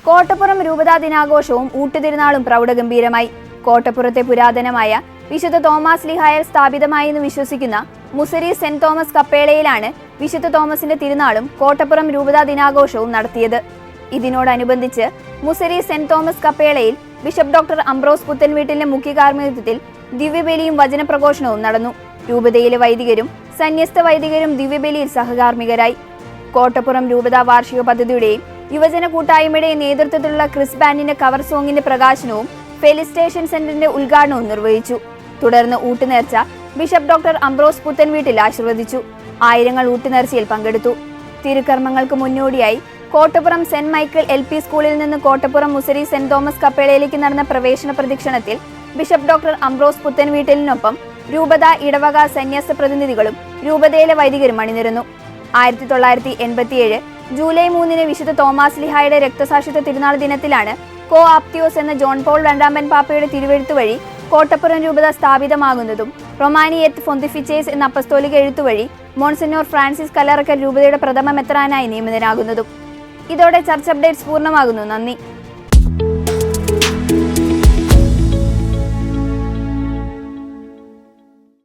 കോട്ടപ്പുറം രൂപതാ ദിനാഘോഷവും ഊട്ടുതിരുനാളും പ്രൗഢഗംഭീരമായി. കോട്ടപ്പുറത്തെ പുരാതനമായ വിശുദ്ധ തോമസ് ലിഹായിൽ സ്ഥാപിതമായി എന്ന് വിശ്വസിക്കുന്ന മുസരി സെന്റ് തോമസ് കപ്പേളയിലാണ് വിശുദ്ധ തോമസിന്റെ തിരുനാളും കോട്ടപ്പുറം രൂപതാ ദിനാഘോഷവും നടത്തിയത്. ഇതിനോടനുബന്ധിച്ച് മുസരി സെന്റ് തോമസ് കപ്പേളയിൽ ബിഷപ്പ് ഡോക്ടർ അംബ്രോസ് പുത്തൻവീട്ടിലിന്റെ മുഖ്യ കാർമ്മികത്വത്തിൽ ദിവ്യബലിയും വചനപ്രഘോഷണവും നടന്നു. രൂപതയിലെ വൈദികരും സന്യസ്ത വൈദികരും ദിവ്യബലിയിൽ സഹകാർമ്മികരായി. കോട്ടപ്പുറം രൂപതാ വാർഷിക പദ്ധതിയുടെയും യുവജന കൂട്ടായ്മയുടെയും നേതൃത്വത്തിലുള്ള ക്രിസ് ബാൻഡിന്റെ കവർ സോങ്ങിന്റെ പ്രകാശനവും ഫെലിസ്റ്റേഷൻ സെന്ററിന്റെ ഉദ്ഘാടനവും നിർവഹിച്ചു. തുടർന്ന് ഊട്ടുനേർച്ച ബിഷപ്പ് ഡോക്ടർ അംബ്രോസ് പുത്തൻവീട്ടിൽ ആശീർവദിച്ചു. ആയിരങ്ങൾ ഊട്ടുനേർച്ചയിൽ പങ്കെടുത്തു. തിരുക്കർമ്മങ്ങൾക്ക് മുന്നോടിയായി കോട്ടപ്പുറം സെന്റ് മൈക്കിൾ LP സ്കൂളിൽ നിന്ന് കോട്ടപ്പുറം മുസരി സെന്റ് തോമസ് കപ്പേളയിലേക്ക് നടന്ന പ്രവേശന പ്രദക്ഷിണത്തിൽ ബിഷപ്പ് ഡോക്ടർ അംബ്രോസ് പുത്തൻവീട്ടിലിനൊപ്പം രൂപത, ഇടവക, സന്യാസ പ്രതിനിധികളും രൂപതയിലെ വൈദികരും അണിനിരന്നു. 1987 ജൂലൈ 3 വിശുദ്ധ തോമസ് ലിഹായുടെ രക്തസാക്ഷിത്വ തിരുനാൾ ദിനത്തിലാണ് കോ ആപ്തിയോസ് എന്ന ജോൺ പോൾ രണ്ടാമൻ പാപ്പയുടെ തിരുവെഴുത്തു വഴി കോട്ടപ്പുറം രൂപത സ്ഥാപിതമാകുന്നതും റൊമാനി എത്ത് ഫോന്തിഫിച്ചേസ് എന്ന അപ്പസ്തോലിക എഴുത്തുവഴി മോൺസിഞ്ഞോർ ഫ്രാൻസിസ് കല്ലറക്കൽ രൂപതയുടെ പ്രഥമ മെത്രാനായി നിയമിതനാകുന്നതും. ഇതോടെ ചർച്ച് അപ്ഡേറ്റ്സ് പൂർണ്ണമാകുന്നു. നന്ദി.